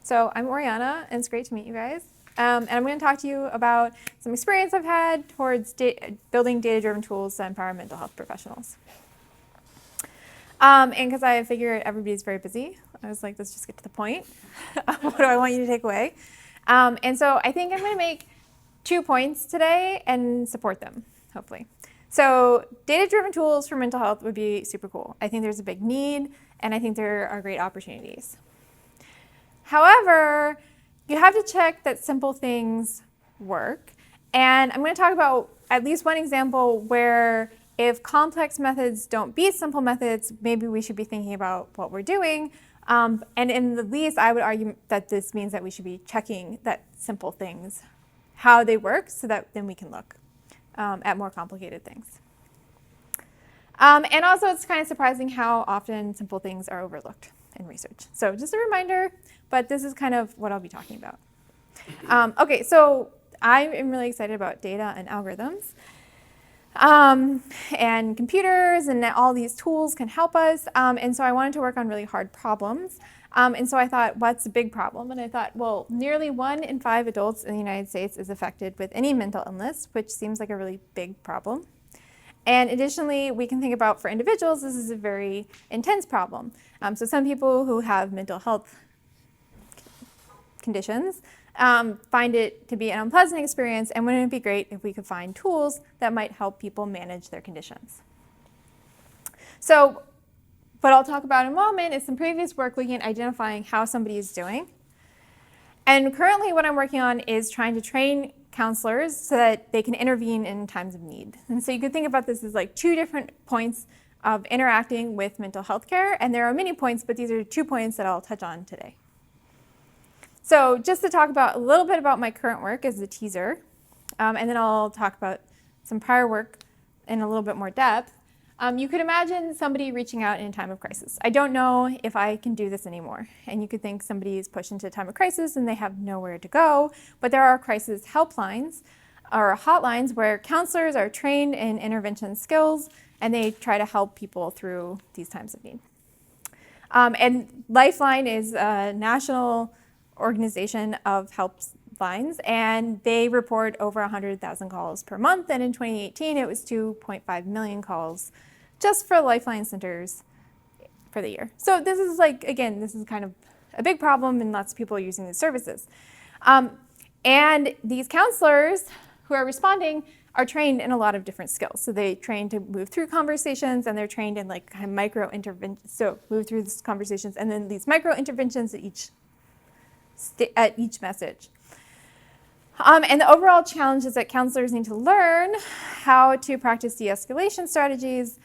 So I'm Orianna, and it's great to meet you guys. And I'm going to talk to you about some experience I've had towards building data-driven tools to empower mental health professionals. And because I figured everybody's very busy, I was like, let's just get to the point. What do I want you to take away? And so I think I'm going to make 2 points today and support them, hopefully. So data-driven tools for mental health would be super cool. I think there's a big need, and I think there are great opportunities. However, you have to check that simple things work. And I'm going to talk about at least one example where if complex methods don't beat simple methods, maybe we should be thinking about what we're doing. And in the least, I would argue that this means that we should be checking that simple things, how they work, so that then we can look at more complicated things. And also, it's kind of surprising how often simple things are overlooked in research. So just a reminder, but this is kind of what I'll be talking about. Okay, so I am really excited about data and algorithms. And computers and all these tools can help us. And so I wanted to work on really hard problems. And so I thought, what's a big problem? And I thought, well, nearly 1 in 5 adults in the United States is affected with any mental illness, which seems like a really big problem. And additionally, we can think about for individuals, this is a very intense problem. So some people who have mental health conditions find it to be an unpleasant experience, and wouldn't it be great if we could find tools that might help people manage their conditions? So what I'll talk about in a moment is some previous work looking at identifying how somebody is doing. And currently what I'm working on is trying to train counselors so that they can intervene in times of need. And so you could think about this as like 2 different points of interacting with mental health care, and there are many points, but these are 2 points that I'll touch on today. So just to talk about a little bit about my current work as a teaser, and then I'll talk about some prior work in a little bit more depth. You could imagine somebody reaching out in a time of crisis. I don't know if I can do this anymore. And you could think somebody is pushed into a time of crisis and they have nowhere to go, but there are crisis helplines or hotlines where counselors are trained in intervention skills and they try to help people through these times of need. And Lifeline is a national organization of helplines, and they report over 100,000 calls per month, and in 2018 it was 2.5 million calls just for Lifeline centers for the year. So this is like, again, this is kind of a big problem and lots of people are using these services. And these counselors who are responding are trained in a lot of different skills. So they train to move through conversations, and they're trained in like kind of micro interventions, so move through these conversations, and then these micro interventions at each message. And the overall challenge is that counselors need to learn how to practice de-escalation strategies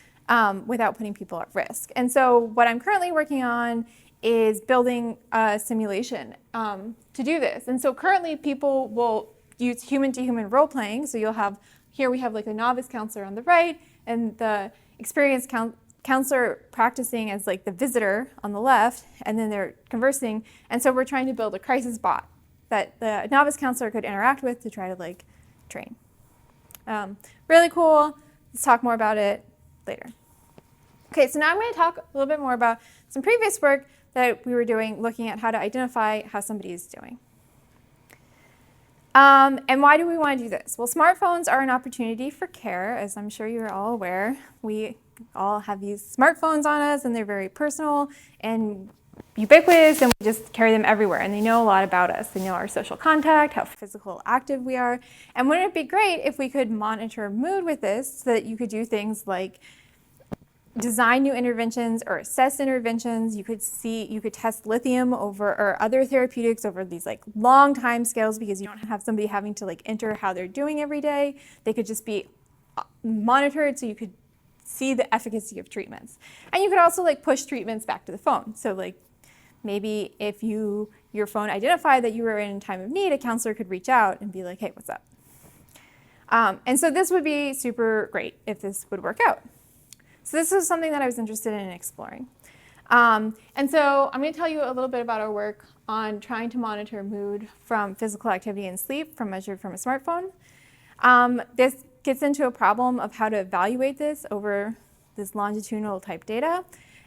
without putting people at risk. And so what I'm currently working on is building a simulation to do this. And so currently people will use human-to-human role-playing. So you'll have, here we have like a novice counselor on the right, and the experienced counselor practicing as like the visitor on the left, and then they're conversing. And so we're trying to build a crisis bot that the novice counselor could interact with to try to like train. Really cool. Let's talk more about it later. Okay, so now I'm going to talk a little bit more about some previous work that we were doing looking at how to identify how somebody is doing. And why do we want to do this? Well, smartphones are an opportunity for care, as I'm sure you're all aware. We all have these smartphones on us, and they're very personal and ubiquitous, and we just carry them everywhere, and they know a lot about us. They know our social contact, how physical active we are. And wouldn't it be great if we could monitor mood with this so that you could do things like design new interventions or assess interventions? You could test lithium over or other therapeutics over these like long time scales, because you don't have somebody having to like enter how they're doing every day. They could just be monitored so you could see the efficacy of treatments. And you could also like push treatments back to the phone. So like maybe if your phone identified that you were in a time of need, a counselor could reach out and be like, hey, what's up? And so this would be super great if this would work out. So this is something that I was interested in exploring. And so I'm going to tell you a little bit about our work on trying to monitor mood from physical activity and sleep measured from a smartphone. This gets into a problem of how to evaluate this over this longitudinal type data.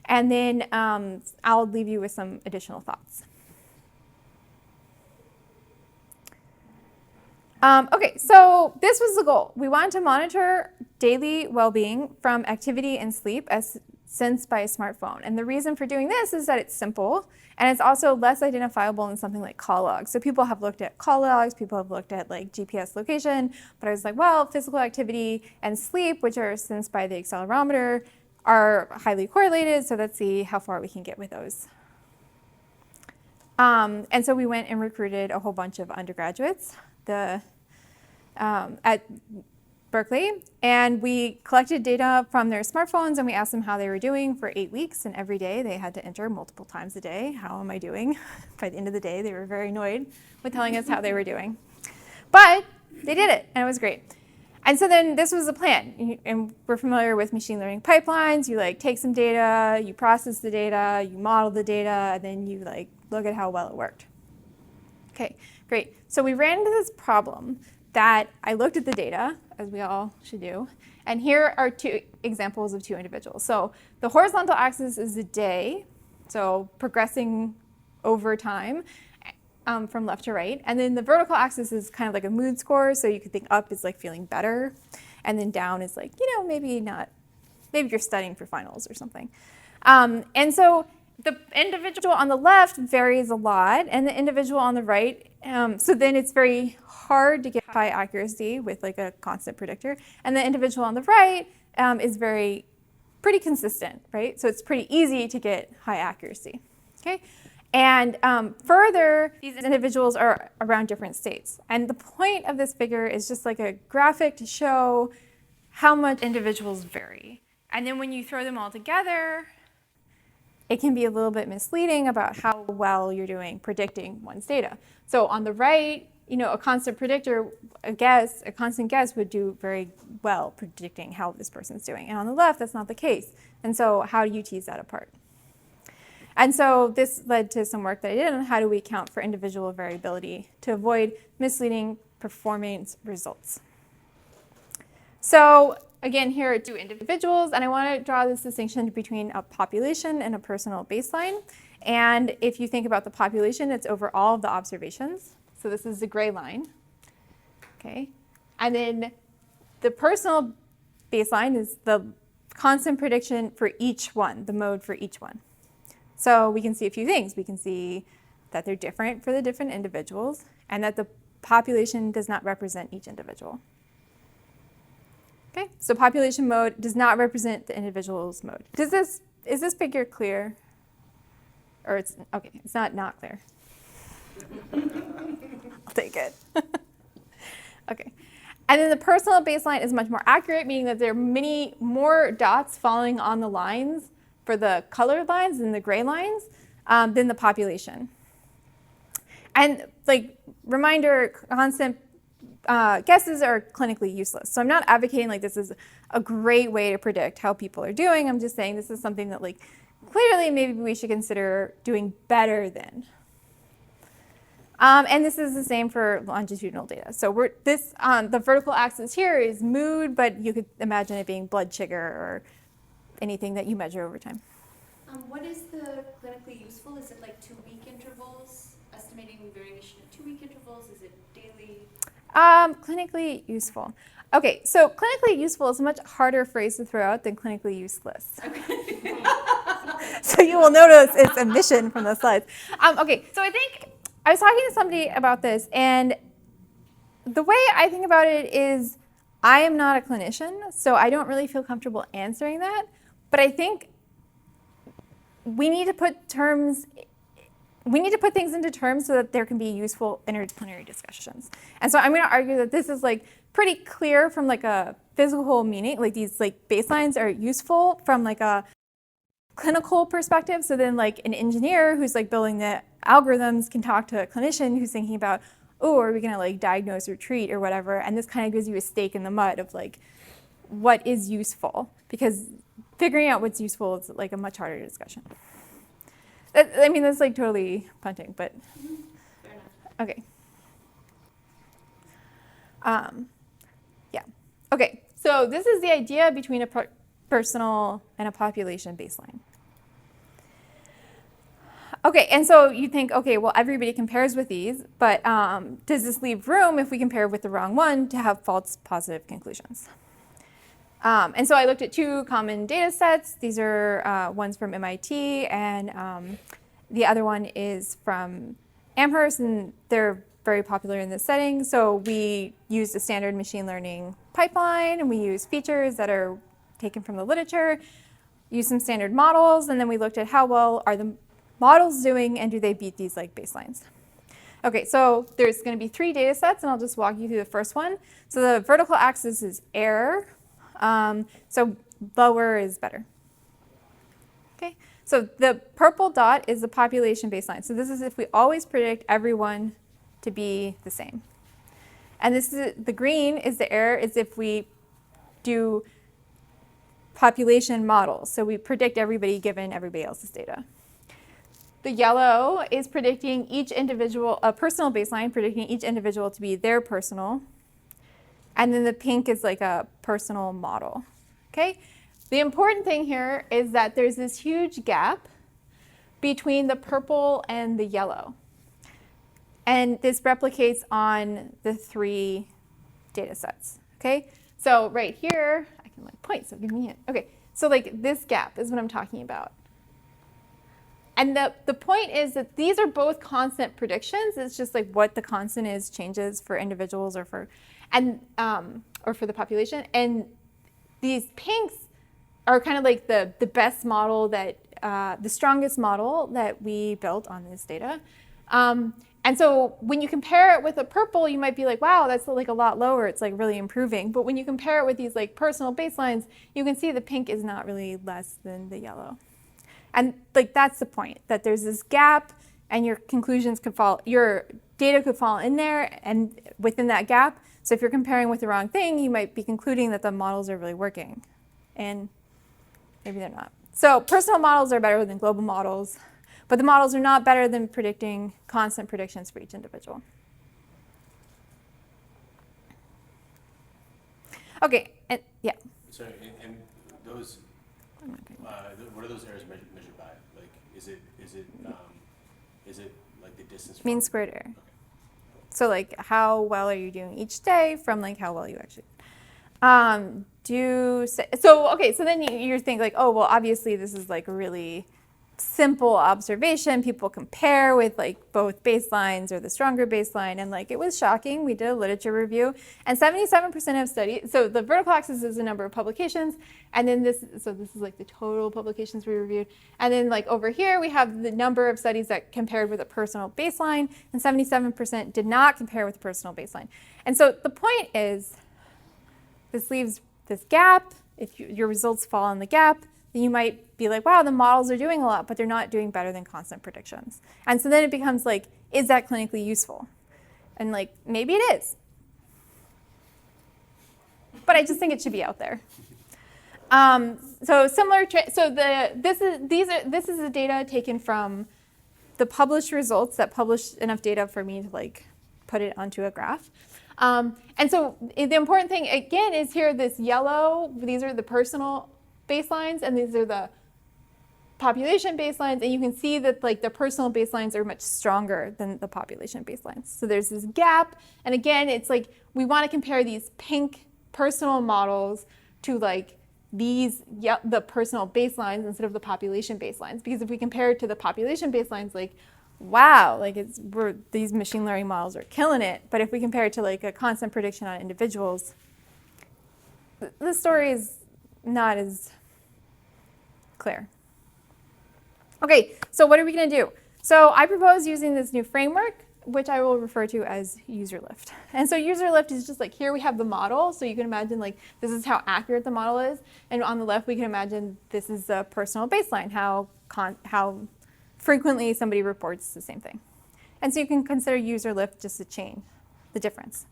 And then I'll leave you with some additional thoughts. Okay, so this was the goal. We wanted to monitor daily well-being from activity and sleep as sensed by a smartphone. And the reason for doing this is that it's simple, and it's also less identifiable than something like call logs. So people have looked at call logs, people have looked at like GPS location, but I was like, well, physical activity and sleep, which are sensed by the accelerometer, are highly correlated, so let's see how far we can get with those. And so we went and recruited a whole bunch of undergraduates at Berkeley, and we collected data from their smartphones, and we asked them how they were doing for 8 weeks, and every day they had to enter multiple times a day, how am I doing? By the end of the day, they were very annoyed with telling us how they were doing. But they did it, and it was great. And so then this was the plan, and we're familiar with machine learning pipelines. You like take some data, you process the data, you model the data, and then you like look at how well it worked. Okay, great. So we ran into this problem that I looked at the data, as we all should do, and here are two examples of two individuals. So the horizontal axis is the day, so progressing over time from left to right, and then the vertical axis is kind of like a mood score, so you could think up is like feeling better, and then down is like, you know, maybe you're studying for finals or something. And so the individual on the left varies a lot, and the individual on the right, so then it's very hard to get high accuracy with like a constant predictor, and the individual on the right is pretty consistent, right? So it's pretty easy to get high accuracy, okay? And further, these individuals are around different states. And the point of this figure is just like a graphic to show how much individuals vary. And then when you throw them all together, it can be a little bit misleading about how well you're doing predicting one's data. So on the right, you know, a constant predictor, a constant guess would do very well predicting how this person's doing. And on the left, that's not the case. And so how do you tease that apart? And so this led to some work that I did on how do we account for individual variability to avoid misleading performance results. So again, here are two individuals, and I want to draw this distinction between a population and a personal baseline. And if you think about the population, it's over all of the observations. So this is the gray line, okay? And then the personal baseline is the constant prediction for each one, the mode for each one. So we can see a few things. We can see that they're different for the different individuals, and that the population does not represent each individual. Okay, so population mode does not represent the individual's mode. Is this figure clear? Or it's, okay, it's not clear. I'll take it. Okay. And then the personal baseline is much more accurate, meaning that there are many more dots falling on the lines for the colored lines and the gray lines than the population. And like reminder, constant guesses are clinically useless. So I'm not advocating like this is a great way to predict how people are doing. I'm just saying this is something that like clearly maybe we should consider doing better than. And this is the same for longitudinal data. So the vertical axis here is mood, but you could imagine it being blood sugar or anything that you measure over time. What is the clinically useful? Is it like 2-week intervals, estimating variation at 2-week intervals? Is it daily? Clinically useful. Okay, so clinically useful is a much harder phrase to throw out than clinically useless. Okay. So you will notice its omission from the slides. Okay, so I think I was talking to somebody about this, and the way I think about it is I am not a clinician, so I don't really feel comfortable answering that. But I think we need to put things into terms so that there can be useful interdisciplinary discussions. And so I'm going to argue that this is like pretty clear from like a physical meaning, like these like baselines are useful from like a clinical perspective. So then like an engineer who's like building the algorithms can talk to a clinician who's thinking about, oh, are we going to like diagnose or treat or whatever? And this kind of gives you a stake in the mud of like what is useful, because figuring out what's useful is like a much harder discussion. I mean, that's like totally punting, but Fair enough. okay. Yeah. Okay, so this is the idea between a personal and a population baseline. Okay, and so you think, okay, well, everybody compares with these, but does this leave room if we compare with the wrong one to have false positive conclusions? And so I looked at two common data sets. These are ones from MIT, and the other one is from Amherst, and they're very popular in this setting. So we used a standard machine learning pipeline, and we used features that are taken from the literature, used some standard models, and then we looked at how well are the models doing, and do they beat these like baselines. Okay, so there's going to be 3 data sets, and I'll just walk you through the first one. So the vertical axis is error. So lower is better. Okay, so the purple dot is the population baseline. So this is if we always predict everyone to be the same. And this is the green is the error is if we do population models. So we predict everybody given everybody else's data. The yellow is predicting each individual, a personal baseline, predicting each individual to be their personal. And then the pink is like a personal model. Okay? The important thing here is that there's this huge gap between the purple and the yellow. And this replicates on the 3 data sets. Okay? So right here, I can like point, so give me a hint. Okay, so like this gap is what I'm talking about. And the point is that these are both constant predictions. It's just like what the constant is changes for individuals or for the population. And these pinks are kind of like the best model that the strongest model that we built on this data. And so when you compare it with a purple, you might be like, wow, that's like a lot lower. It's like really improving. But when you compare it with these like personal baselines, you can see the pink is not really less than the yellow. And like that's the point, that there's this gap and your conclusions could fall, your data could fall in there and within that gap. So if you're comparing with the wrong thing, you might be concluding that the models are really working. And maybe they're not. So personal models are better than global models, but the models are not better than predicting constant predictions for each individual. Okay, and yeah. Sorry, and those, what are those errors measured by? Like, is it like the distance? Mean squared error. Okay. So like how well are you doing each day from like how well you actually do. So then you think like, oh, well, obviously this is like a really simple observation. People compare with like both baselines or the stronger baseline, and like it was shocking. We did a literature review, and 77% of studies, so the vertical axis is the number of publications, and then this is like the total publications we reviewed, and then like over here we have the number of studies that compared with a personal baseline, and 77% did not compare with a personal baseline. And so the point is, this leaves this gap. If your results fall in the gap, then you might be like, wow, the models are doing a lot, but they're not doing better than constant predictions. And so then it becomes like, is that clinically useful? And like, maybe it is. But I just think it should be out there. So similar, this is the data taken from the published results that published enough data for me to like put it onto a graph. And so the important thing again is here, this yellow, these are the personal baselines, and these are the population baselines, and you can see that like the personal baselines are much stronger than the population baselines. So there's this gap, and again, it's like we want to compare these pink personal models to like the personal baselines instead of the population baselines, because if we compare it to the population baselines, like wow, like these machine learning models are killing it. But if we compare it to like a constant prediction on individuals, the story is not as clear. Okay, so what are we going to do? So I propose using this new framework, which I will refer to as user-lift. And so user-lift is just like, here we have the model, so you can imagine like this is how accurate the model is, and on the left we can imagine this is a personal baseline, how frequently somebody reports the same thing. And so you can consider user-lift just a chain, the difference.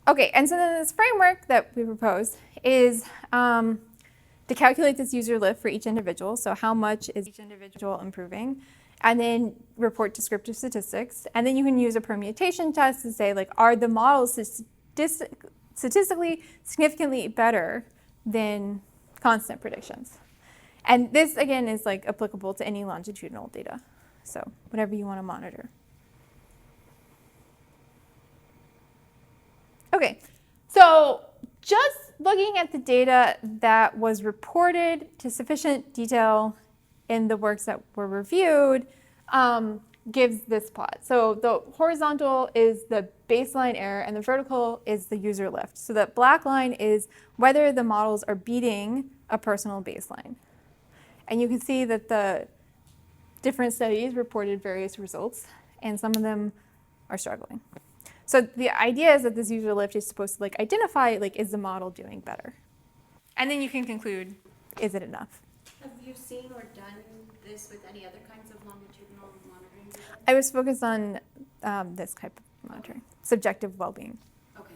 Okay, and so then this framework that we propose is to calculate this user lift for each individual. So how much is each individual improving? And then report descriptive statistics. And then you can use a permutation test to say, like, are the models statistically significantly better than constant predictions? And this, again, is like applicable to any longitudinal data. So whatever you want to monitor. Okay, so just looking at the data that was reported to sufficient detail in the works that were reviewed gives this plot. So the horizontal is the baseline error and the vertical is the user lift. So that black line is whether the models are beating a personal baseline. And you can see that the different studies reported various results, and some of them are struggling. So the idea is that this user lift is supposed to like identify, like, is the model doing better? And then you can conclude, is it enough? Have you seen or done this with any other kinds of longitudinal monitoring data? I was focused on this type of monitoring, subjective well-being. Okay.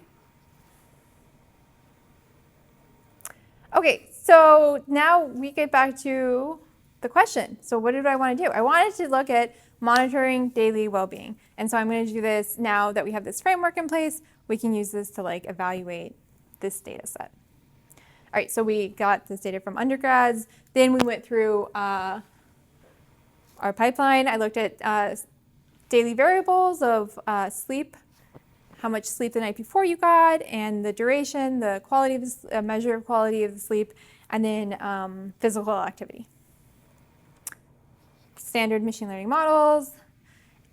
Okay, so now we get back to the question. So what did I want to do? I wanted to look at monitoring daily well-being. And so I'm going to do this now that we have this framework in place. We can use this to like evaluate this data set. All right, so we got this data from undergrads. Then we went through our pipeline. I looked at daily variables of sleep, how much sleep the night before you got, and the duration, the quality of the measure of quality of the sleep, and then physical activity. Standard machine learning models,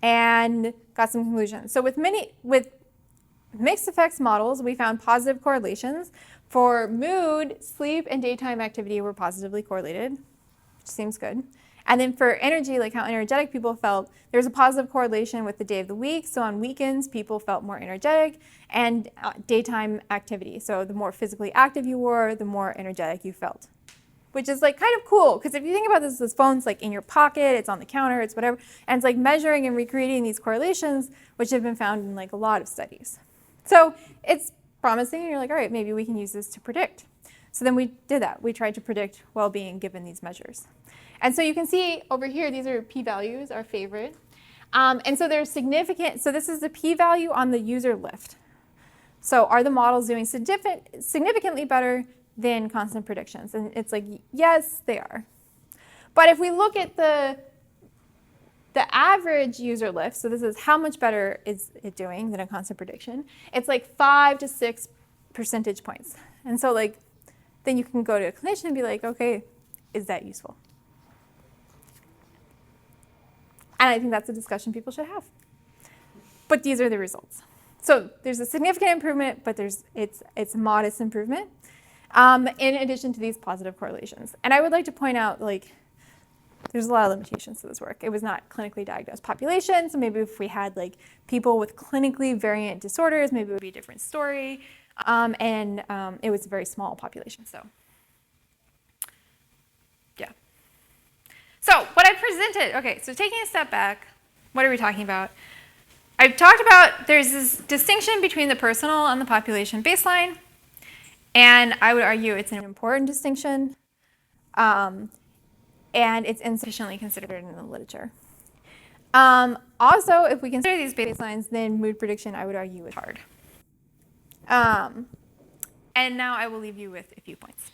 and got some conclusions. So with mixed effects models, we found positive correlations. For mood, sleep, and daytime activity were positively correlated, which seems good. And then for energy, like how energetic people felt, there's a positive correlation with the day of the week. So on weekends, people felt more energetic, and daytime activity. So the more physically active you were, the more energetic you felt. Which is like kind of cool, because if you think about this phone's like in your pocket, it's on the counter, it's whatever, and it's like measuring and recreating these correlations, which have been found in like a lot of studies. So it's promising, and you're like, all right, maybe we can use this to predict. So then we did that. We tried to predict well-being given these measures. And so you can see over here, these are p-values, our favorite. And so they're significant. So this is the p-value on the user lift. So are the models doing significantly better than constant predictions? And it's like, yes, they are. But if we look at the average user lift, so this is how much better is it doing than a constant prediction, it's like 5 to 6 percentage points. And so like, then you can go to a clinician and be like, okay, is that useful? And I think that's a discussion people should have. But these are the results. So there's a significant improvement, but it's modest improvement, in addition to these positive correlations. And I would like to point out, like, there's a lot of limitations to this work. It was not clinically diagnosed population, so maybe if we had like people with clinically variant disorders, maybe it would be a different story. It was a very small population, so yeah. So what I presented, okay, so taking a step back, what are we talking about? I've talked about there's this distinction between the personal and the population baseline, and I would argue it's an important distinction, and it's insufficiently considered in the literature. Also, if we consider these baselines, then mood prediction, I would argue, is hard. And now I will leave you with a few points.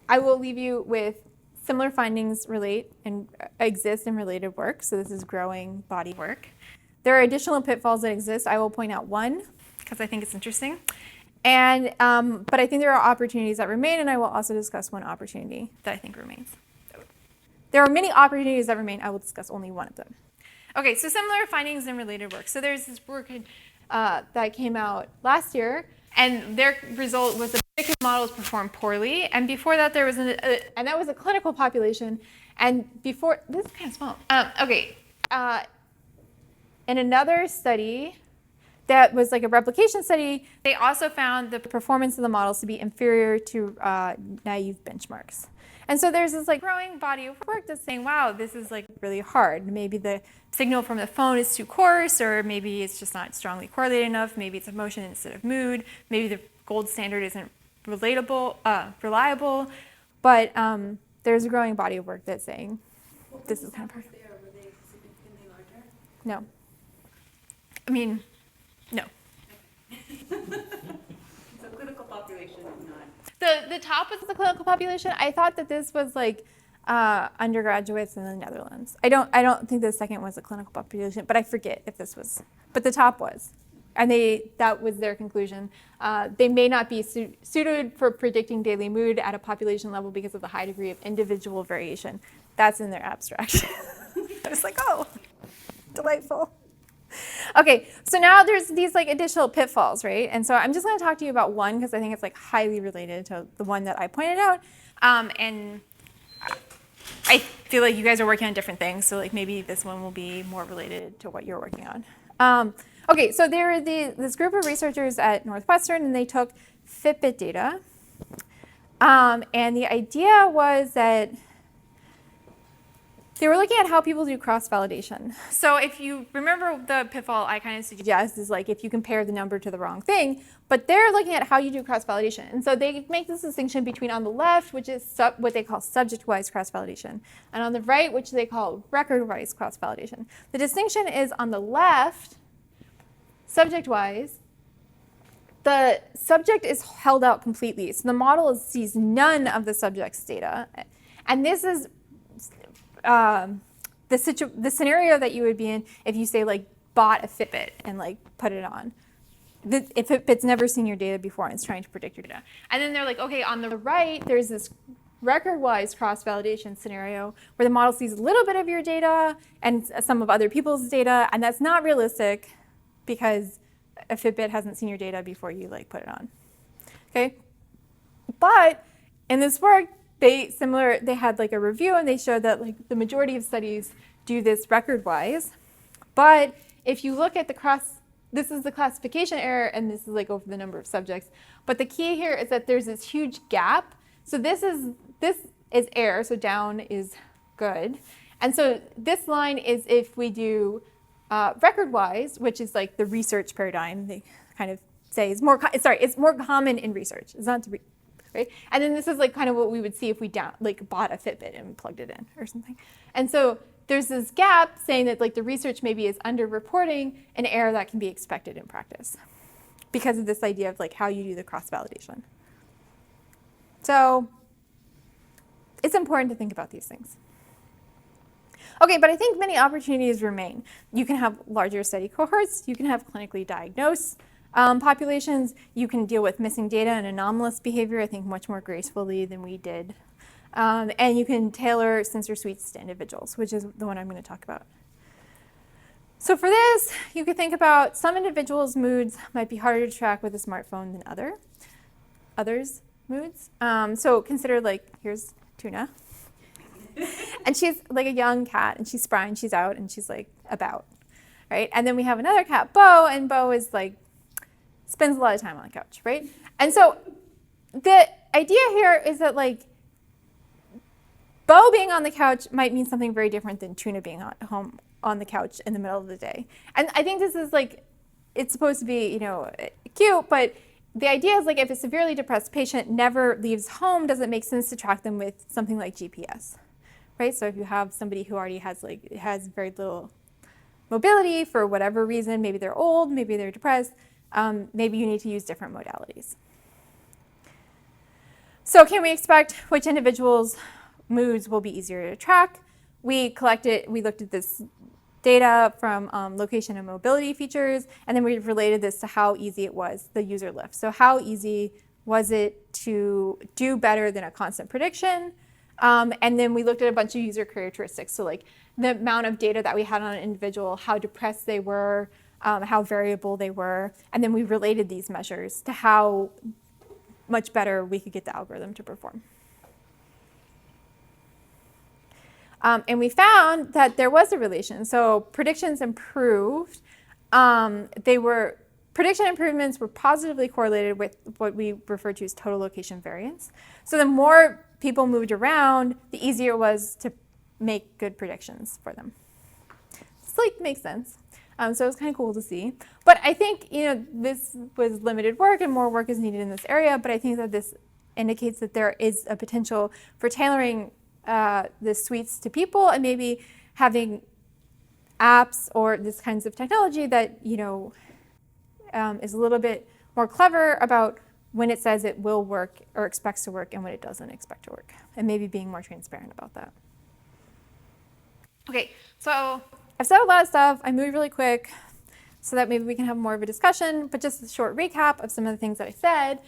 I will leave you with similar findings exist in related work, so this is growing body work. There are additional pitfalls that exist. I will point out one, because I think it's interesting. But I think there are opportunities that remain, and I will also discuss one opportunity that I think remains. There are many opportunities that remain. I will discuss only one of them. Okay, so similar findings in related work. So there's this work that came out last year, and their result was that predictive models performed poorly. And before that, there was and that was a clinical population. And before, this is kind of small. In another study that was like a replication study, they also found the performance of the models to be inferior to naive benchmarks. And so there's this like growing body of work that's saying, wow, this is like really hard. Maybe the signal from the phone is too coarse, or maybe it's just not strongly correlated enough. Maybe it's emotion instead of mood. Maybe the gold standard isn't reliable. But there's a growing body of work that's saying this is kind of hard. Were they significantly larger? No. I mean, no. So clinical population is not. The top was the clinical population. I thought that this was like undergraduates in the Netherlands. I don't think the second was a clinical population, but I forget if this was. But the top was, and that was their conclusion. They may not be suited for predicting daily mood at a population level because of the high degree of individual variation. That's in their abstract. I was like, oh, delightful. Okay, so now there's these like additional pitfalls, right? And so I'm just going to talk to you about one because I think it's like highly related to the one that I pointed out. And I feel like you guys are working on different things, so like maybe this one will be more related to what you're working on. Okay, so there were this group of researchers at Northwestern, and they took Fitbit data. And the idea was that they were looking at how people do cross-validation. So if you remember the pitfall I kind of suggest is like if you compare the number to the wrong thing, but they're looking at how you do cross-validation. And so they make this distinction between on the left, which is what they call subject-wise cross-validation, and on the right, which they call record-wise cross-validation. The distinction is on the left, subject-wise, the subject is held out completely. So the model sees none of the subject's data. And this is the scenario that you would be in if you say like bought a Fitbit and like put it on. If Fitbit's never seen your data before and it's trying to predict your data. And then they're like, okay, on the right, there's this record-wise cross-validation scenario where the model sees a little bit of your data and some of other people's data, and that's not realistic because a Fitbit hasn't seen your data before you like put it on. Okay? But in this work, they had like a review and they showed that like the majority of studies do this record-wise. But if you look at this is the classification error and this is like over the number of subjects. But the key here is that there's this huge gap. So this is error, so down is good. And so this line is if we do record-wise, which is like the research paradigm, they kind of say is more, it's more common in research. It's not right? And then this is like kind of what we would see if we bought a Fitbit and plugged it in or something. And so there's this gap saying that like the research maybe is underreporting an error that can be expected in practice because of this idea of like how you do the cross-validation. So it's important to think about these things. Okay, but I think many opportunities remain. You can have larger study cohorts. You can have clinically diagnosed populations. You can deal with missing data and anomalous behavior, I think, much more gracefully than we did. And you can tailor sensor suites to individuals, which is the one I'm going to talk about. So for this, you could think about some individuals' moods might be harder to track with a smartphone than others' moods. So consider like, here's Tuna. And she's like a young cat, and she's spry, and she's out, and she's like about, right? And then we have another cat, Bo, and Bo is like, spends a lot of time on the couch, right? And so the idea here is that like Bo being on the couch might mean something very different than Tuna being at home on the couch in the middle of the day. And I think this is like, it's supposed to be, cute, but the idea is like if a severely depressed patient never leaves home, does it make sense to track them with something like GPS, right? So if you have somebody who already has very little mobility for whatever reason, maybe they're old, maybe they're depressed, maybe you need to use different modalities. So can we expect which individuals' moods will be easier to track? We looked at this data from location and mobility features, and then we related this to how easy it was, the user lift. So how easy was it to do better than a constant prediction? And then we looked at a bunch of user characteristics. So like the amount of data that we had on an individual, how depressed they were, how variable they were, and then we related these measures to how much better we could get the algorithm to perform. And we found that there was a relation. So predictions improved. Prediction improvements were positively correlated with what we refer to as total location variance. So the more people moved around, the easier it was to make good predictions for them. This like makes sense. So it was kind of cool to see. But I think this was limited work and more work is needed in this area, but I think that this indicates that there is a potential for tailoring the suites to people and maybe having apps or this kinds of technology that is a little bit more clever about when it says it will work or expects to work and when it doesn't expect to work, and maybe being more transparent about that. Okay, so I've said a lot of stuff. I moved really quick so that maybe we can have more of a discussion, but just a short recap of some of the things that I said.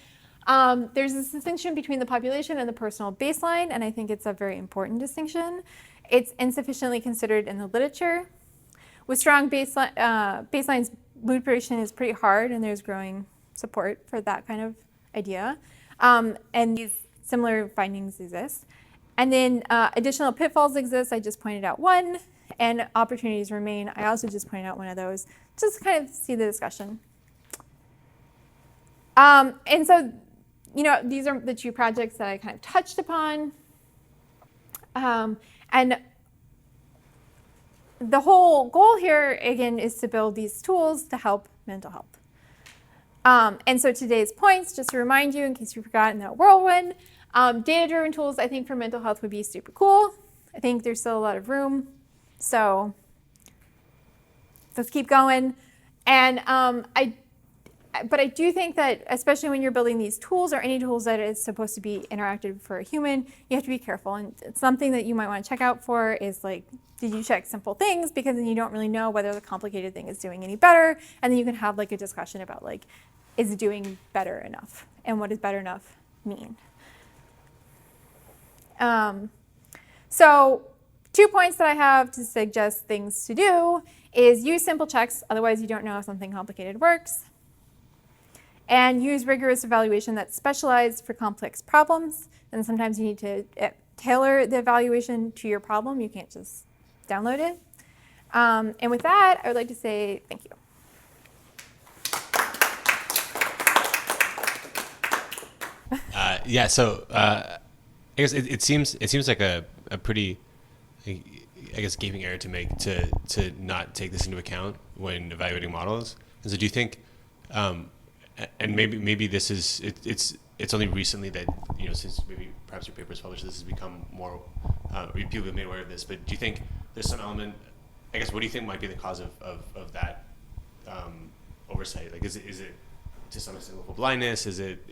There's this distinction between the population and the personal baseline, and I think it's a very important distinction. It's insufficiently considered in the literature. With strong baselines, mood prediction is pretty hard, and there's growing support for that kind of idea. And these similar findings exist. And then additional pitfalls exist. I just pointed out one, and opportunities remain. I also just pointed out one of those, just to kind of see the discussion. And so, you know, these are the two projects that I kind of touched upon. And the whole goal here, again, is to build these tools to help mental health. And so today's points, just to remind you, in case you forgot in that whirlwind, data-driven tools, I think, for mental health would be super cool. I think there's still a lot of room. So let's keep going. And but I do think that, especially when you're building these tools or any tools that is supposed to be interactive for a human, you have to be careful. And it's something that you might want to check out for is like, did you check simple things? Because then you don't really know whether the complicated thing is doing any better. And then you can have like a discussion about like, is it doing better enough? And what does better enough mean? So 2 points that I have to suggest things to do is use simple checks. Otherwise, you don't know if something complicated works. And use rigorous evaluation that's specialized for complex problems. And sometimes you need to tailor the evaluation to your problem. You can't just download it. And with that, I would like to say thank you. Yeah, so I guess it seems like a pretty, I guess, gaping error to make to not take this into account when evaluating models. And so do you think, and maybe this is it's only recently that, you know, since maybe perhaps your paper's published, this has become more people have made aware of this. But do you think there's some element? I guess what do you think might be the cause of that oversight? Like, is it to some extent willful blindness? Is it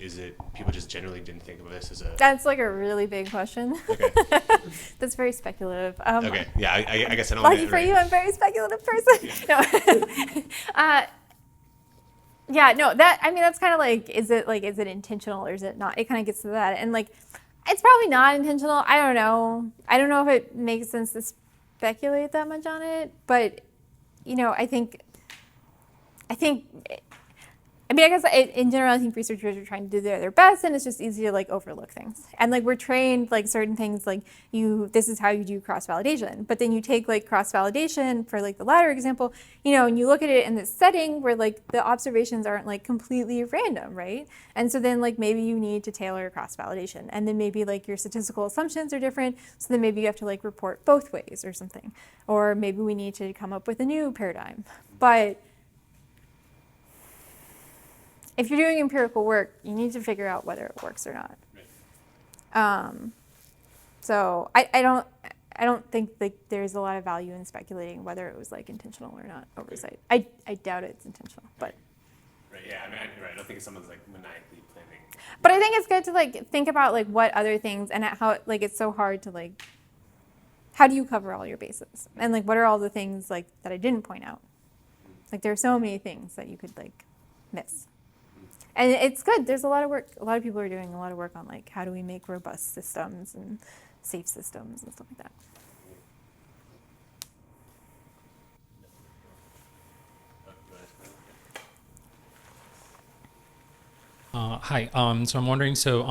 people just generally didn't think of this as a? That's like a really big question. Okay. That's very speculative. Okay. Yeah, I guess I don't. Lucky for you, I'm a very speculative person. Yeah. No. Yeah, no, that's kind of like, is it intentional or is it not? It kind of gets to that. And like, it's probably not intentional. I don't know. I don't know if it makes sense to speculate that much on it, but, you know, I guess in general, I think researchers are trying to do their best, and it's just easy to like overlook things. And like we're trained like certain things, like this is how you do cross-validation. But then you take like cross-validation for like the latter example, you know, and you look at it in this setting where like the observations aren't like completely random, right? And so then like maybe you need to tailor cross-validation, and then maybe like your statistical assumptions are different, so then maybe you have to like report both ways or something, or maybe we need to come up with a new paradigm. But if you're doing empirical work, you need to figure out whether it works or not. Right. So I don't think like there's a lot of value in speculating whether it was like intentional or not oversight. I doubt it's intentional, but. Right. Yeah. I don't think someone's like maniacally planning. But I think it's good to like think about like what other things and how like it's so hard to like. How do you cover all your bases? And like what are all the things like that I didn't point out? Like there are so many things that you could like miss. And it's good. There's a lot of work. A lot of people are doing a lot of work on like how do we make robust systems and safe systems and stuff like that. Hi. So I'm wondering. So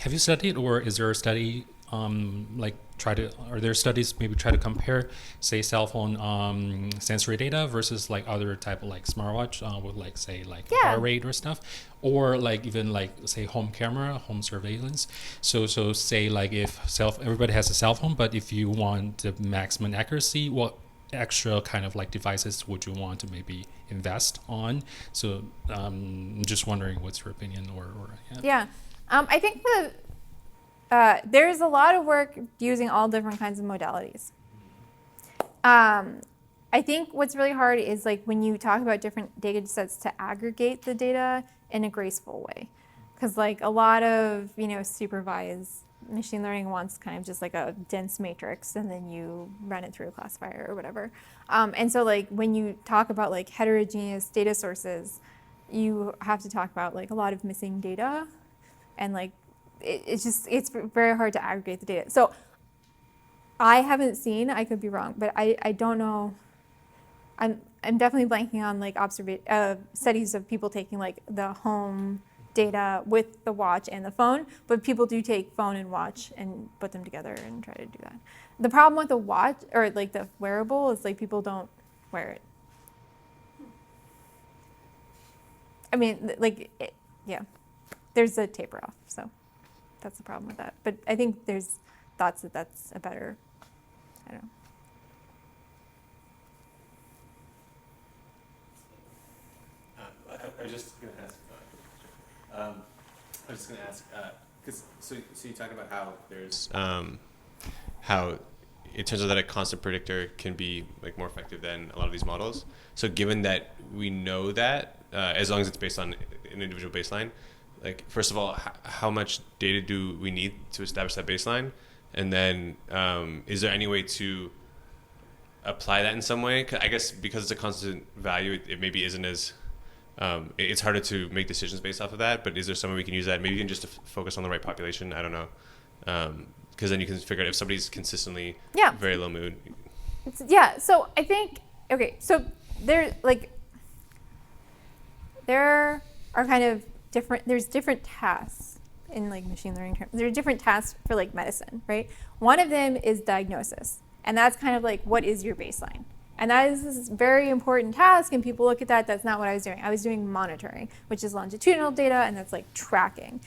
have you studied, or is there a study are there studies maybe try to compare, say, cell phone sensory data versus like other type of like smartwatch with like say like heart rate or stuff, or like even like say home camera, home surveillance. So say like if everybody has a cell phone, but if you want the maximum accuracy, what extra kind of like devices would you want to maybe invest on? So I'm just wondering what's your opinion or yeah. I think there's a lot of work using all different kinds of modalities. I think what's really hard is like when you talk about different data sets to aggregate the data in a graceful way. Because like a lot of, supervised machine learning wants kind of just like a dense matrix, and then you run it through a classifier or whatever. And so like when you talk about like heterogeneous data sources, you have to talk about like a lot of missing data, and like it's very hard to aggregate the data. So I haven't seen, I could be wrong, but I don't know. I'm definitely blanking on like studies of people taking like the home data with the watch and the phone, but people do take phone and watch and put them together and try to do that. The problem with the watch or like the wearable is like people don't wear it. I mean, yeah, there's a taper off, so that's the problem with that. But I think there's thoughts that that's a better, I don't know. I was just going to ask. Because so you talk about how there's how it turns out that a constant predictor can be like more effective than a lot of these models. So given that we know that, as long as it's based on an individual baseline, like first of all, how much data do we need to establish that baseline, and then is there any way to apply that in some way? I guess because it's a constant value, it maybe isn't as it's harder to make decisions based off of that, but is there some way we can use that? Maybe even just to focus on the right population. I don't know. Because then you can figure out if somebody's consistently very low mood. Yeah, so I think, okay, so there are kind of there's different tasks in like machine learning terms. There are different tasks for like medicine, right? One of them is diagnosis. And that's kind of like, what is your baseline? And that is this very important task, and people look at that. That's not what I was doing. I was doing monitoring, which is longitudinal data, and that's like tracking.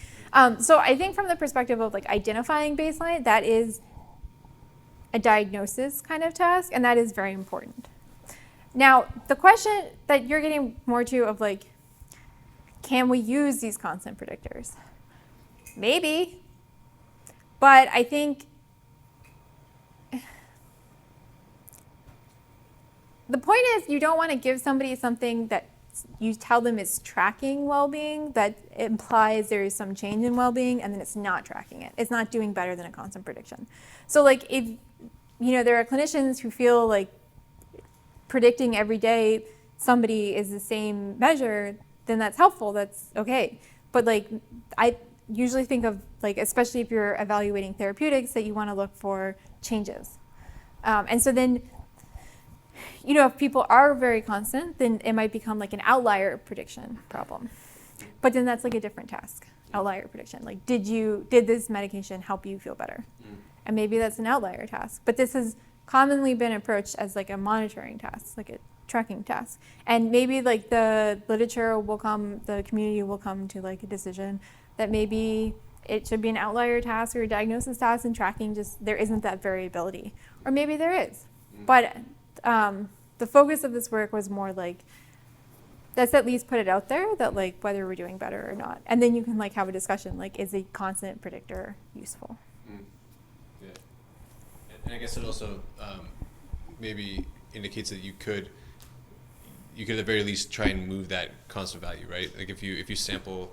So I think from the perspective of like identifying baseline, that is a diagnosis kind of task, and that is very important. Now, the question that you're getting more to of like, can we use these constant predictors? Maybe, but I think the point is, you don't want to give somebody something that you tell them is tracking well-being, that implies there is some change in well-being, and then it's not tracking it. It's not doing better than a constant prediction. So like if, there are clinicians who feel like predicting every day somebody is the same measure, then that's helpful, that's okay. But like, I usually think of like, especially if you're evaluating therapeutics, that you want to look for changes. And so then, if people are very constant, then it might become like an outlier prediction problem. But then that's like a different task, outlier prediction. Like, did this medication help you feel better? And maybe that's an outlier task. But this has commonly been approached as like a monitoring task, like a tracking task. And maybe like the literature will come, the community will come to like a decision that maybe it should be an outlier task or a diagnosis task, and tracking just, there isn't that variability. Or maybe there is. But the focus of this work was more like, let's at least put it out there that like whether we're doing better or not. And then you can like have a discussion, like, is a constant predictor useful? Yeah. And I guess it also maybe indicates that you could at the very least try and move that constant value, right? Like if you sample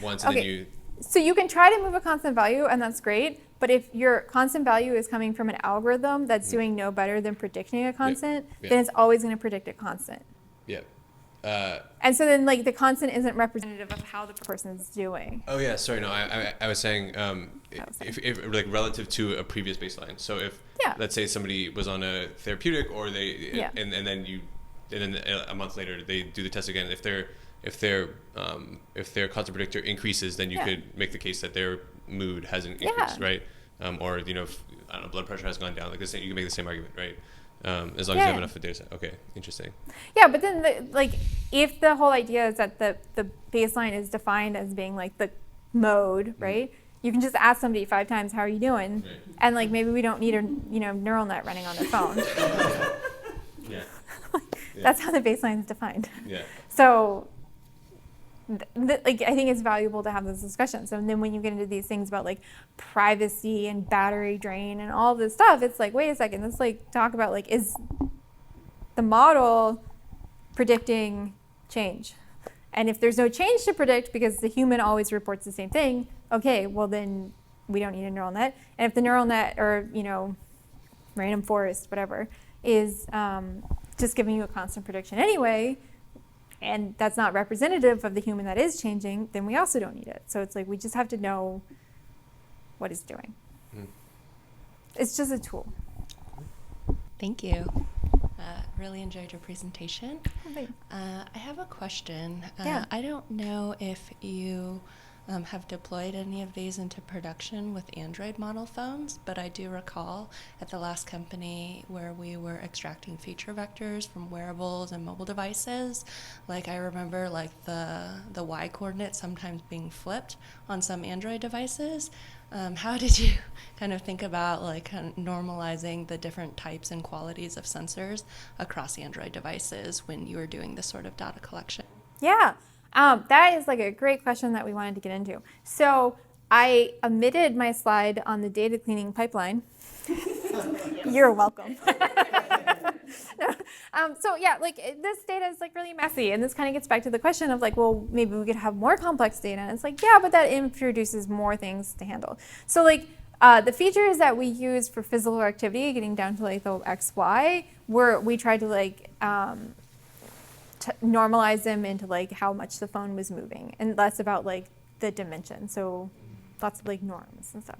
once and then you... So you can try to move a constant value, and that's great. But if your constant value is coming from an algorithm that's doing no better than predicting a constant, then it's always going to predict a constant. Yeah. And so then like the constant isn't representative of how the person's doing. Oh yeah, sorry. No, I was saying if like relative to a previous baseline. So if let's say somebody was on a therapeutic, or they and then a month later they do the test again. If their constant predictor increases, then you could make the case that their mood hasn't increased, right? Or if, I don't know, blood pressure has gone down. Like you can make the same argument, right? As long as you have enough data set. Okay, interesting. Yeah, but then if the whole idea is that the baseline is defined as being like the mode, right? You can just ask somebody 5 times, how are you doing? Right. And like maybe we don't need a neural net running on their phone. That's how the baseline is defined. Yeah. So I think it's valuable to have those discussions. And then when you get into these things about like privacy and battery drain and all this stuff, it's like, wait a second, let's like talk about like, is the model predicting change? And if there's no change to predict because the human always reports the same thing, okay, well then we don't need a neural net. And if the neural net or, random forest, whatever, is just giving you a constant prediction anyway, and that's not representative of the human that is changing, then we also don't need it. So it's like we just have to know what it's doing. It's just a tool. Thank you. Really enjoyed your presentation. Thanks. I have a question. Yeah. I don't know if you have deployed any of these into production with Android model phones, but I do recall at the last company where we were extracting feature vectors from wearables and mobile devices, like I remember like the Y coordinate sometimes being flipped on some Android devices. How did you kind of think about like kind of normalizing the different types and qualities of sensors across Android devices when you were doing this sort of data collection? Yeah, that is like a great question that we wanted to get into. So I omitted my slide on the data cleaning pipeline. You're welcome. So yeah, like this data is like really messy, and this kind of gets back to the question of like, well, maybe we could have more complex data. And it's like, yeah, but that introduces more things to handle. So like the features that we use for physical activity, getting down to like the XY, we tried to like normalize them into like how much the phone was moving, and less about like the dimension. So lots of like norms and stuff.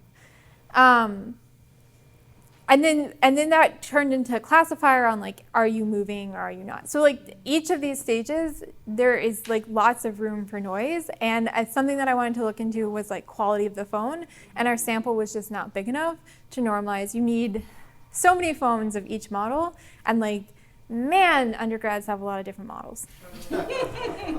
And then that turned into a classifier on like, are you moving or are you not? So like each of these stages, there is like lots of room for noise. And something that I wanted to look into was like quality of the phone. And our sample was just not big enough to normalize. You need so many phones of each model. And like, man, undergrads have a lot of different models.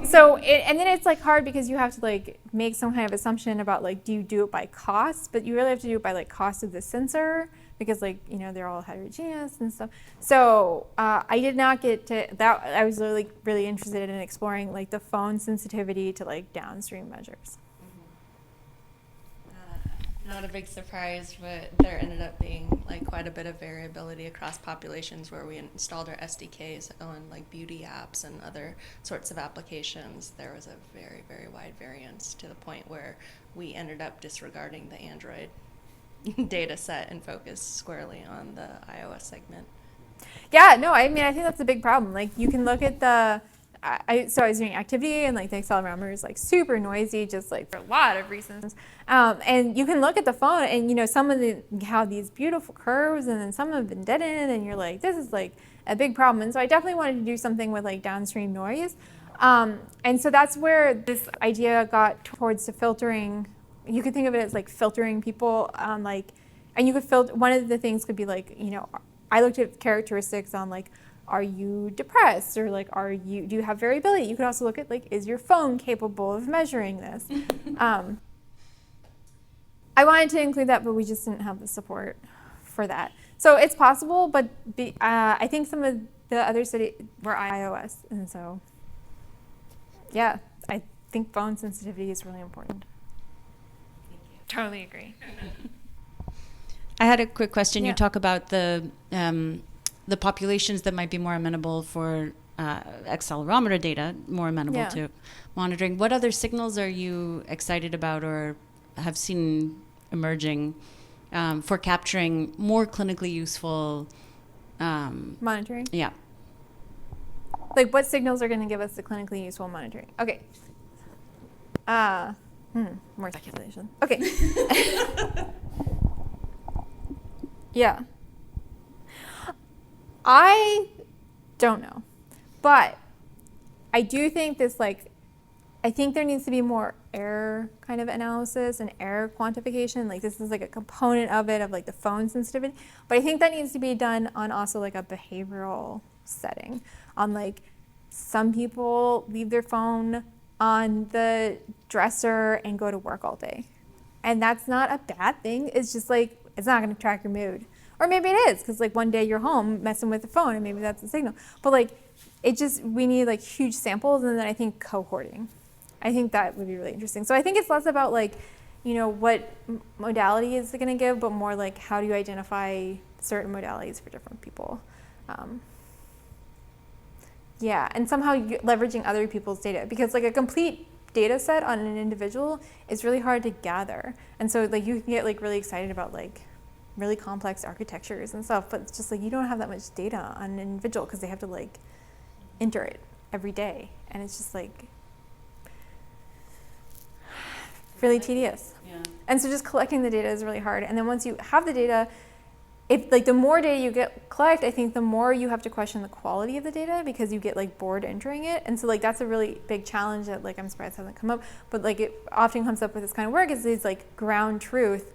So, and then it's like hard because you have to like make some kind of assumption about like, do you do it by cost? But you really have to do it by like cost of the sensor, because like, they're all heterogeneous and stuff. So I did not get to that. I was really interested in exploring like the phone sensitivity to like downstream measures. Not a big surprise, but there ended up being like quite a bit of variability across populations where we installed our SDKs on like beauty apps and other sorts of applications. There was a very, very wide variance to the point where we ended up disregarding the Android data set and focus squarely on the iOS segment. Yeah, no, I mean, I think that's a big problem. Like you can look at so I was doing activity, and like the accelerometer is like super noisy, just like for a lot of reasons. And you can look at the phone, and some of them have these beautiful curves, and then some have been deadened, and you're like, this is like a big problem. And so I definitely wanted to do something with like downstream noise. And so that's where this idea got towards the filtering. You could think of it as like filtering people on like, and you could filter, one of the things could be like, I looked at characteristics on like, are you depressed, or like, do you have variability? You could also look at like, is your phone capable of measuring this? I wanted to include that, but we just didn't have the support for that. So it's possible, but I think some of the other studies were iOS, and so yeah, I think phone sensitivity is really important. Totally agree. I had a quick question. Yeah. You talk about the populations that might be more amenable for accelerometer data, more amenable to monitoring. What other signals are you excited about or have seen emerging for capturing more clinically useful Monitoring? Yeah. Like what signals are going to give us the clinically useful monitoring? Okay. More speculation. Okay. Yeah. I don't know, but I do think I think there needs to be more error kind of analysis and error quantification. Like this is like a component of it, of like the phone sensitivity, but I think that needs to be done on also like a behavioral setting, on like some people leave their phone on the dresser and go to work all day. And that's not a bad thing. It's just like, it's not going to track your mood. Or maybe it is, because like one day you're home messing with the phone and maybe that's a signal. But like, we need like huge samples, and then I think cohorting. I think that would be really interesting. So I think it's less about like, what modality is it going to give, but more like how do you identify certain modalities for different people. Yeah, and somehow leveraging other people's data, because like a complete data set on an individual is really hard to gather. And so like you can get like really excited about like really complex architectures and stuff, but it's just like you don't have that much data on an individual because they have to like enter it every day. And it's just like really tedious. Yeah. And so just collecting the data is really hard. And then once you have the data, if like the more data you collect, I think the more you have to question the quality of the data because you get like bored entering it. And so like that's a really big challenge that like I'm surprised hasn't come up, but like it often comes up with this kind of work is these like ground truth,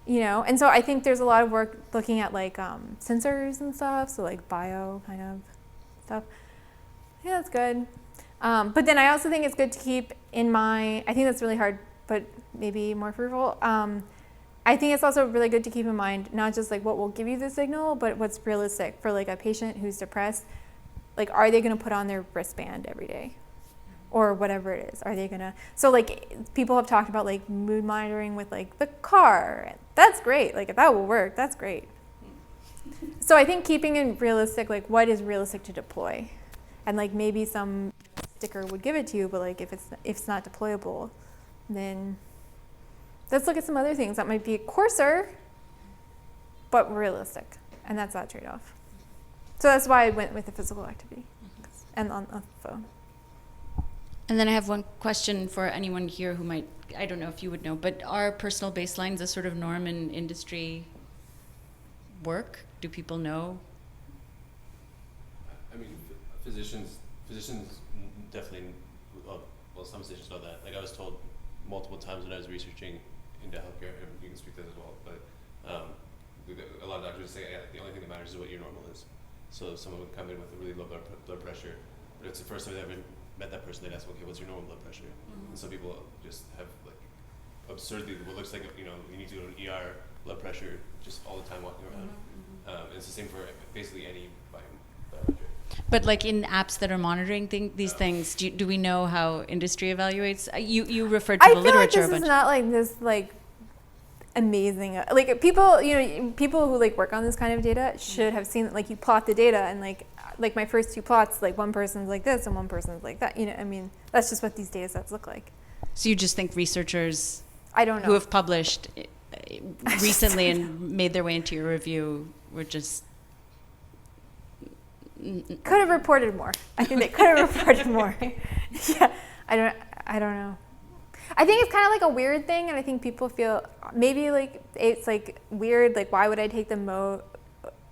you know. And so I think there's a lot of work looking at like sensors and stuff, so like bio kind of stuff. Yeah, that's good. But then I also think it's good to keep in mind, I think that's really hard, but maybe more fruitful. I think it's also really good to keep in mind not just like what will give you the signal, but what's realistic for like a patient who's depressed. Like, are they going to put on their wristband every day, or whatever it is? Are they going to? So like people have talked about like mood monitoring with like the car. That's great. Like if that will work, that's great. So I think keeping in realistic, like what is realistic to deploy, and like maybe some sticker would give it to you, but like if it's not deployable, then let's look at some other things that might be coarser, but realistic. And that's that trade-off. So that's why I went with the physical activity and on the phone. And then I have one question for anyone here who might, I don't know if you would know, but are personal baselines a sort of norm in industry work? Do people know? I mean, physicians definitely, well, some physicians know that. Like I was told multiple times when I was researching into healthcare, and you can speak to that as well, but a lot of doctors say, yeah, the only thing that matters is what your normal is. So if someone would come in with a really low blood pressure, but it's the first time they've ever met that person, they'd ask, okay, what's your normal blood pressure? And some people just have like absurdly what looks like, you need to go to an ER blood pressure just all the time walking around. It's the same for basically any biometric. But like in apps that are monitoring these things, do we know how industry evaluates? You referred to the literature a bunch. I feel like this is not like this like amazing. Like people who like work on this kind of data should have seen like you plot the data and like my first two plots, like one person's like this and one person's like that. I mean, that's just what these data sets look like. So you just think researchers I don't know who have published recently and made their way into your review were just could have reported more. I think they could have reported more. Yeah, I don't know. I think it's kind of like a weird thing, and I think people feel maybe like it's like weird. Like, why would I take the mode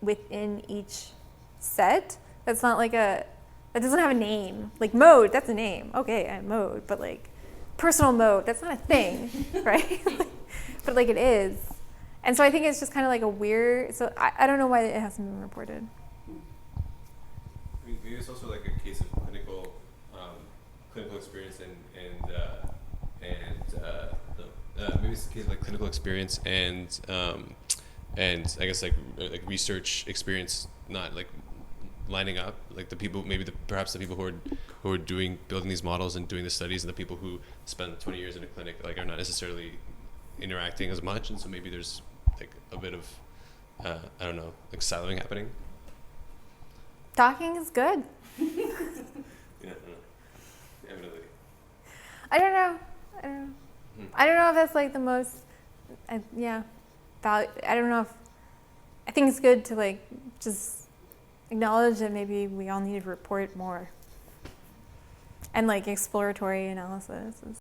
within each set? That's not like that doesn't have a name. Like mode, that's a name. Okay, I have mode, but like personal mode, that's not a thing, right? But like it is, and so I think it's just kind of like a weird. So I don't know why it hasn't been reported. Maybe it's also like a case of clinical experience maybe it's a case of like clinical experience and I guess like research experience not like lining up. Like the people, perhaps the people who are building these models and doing the studies, and the people who spend 20 years in a clinic like are not necessarily interacting as much, and so maybe there's like a bit of I don't know, like siloing happening. Talking is good. Yeah, evidently. I don't know. I don't know if that's like the most, I don't know if, I think it's good to like just acknowledge that maybe we all need to report more. And like exploratory analysis is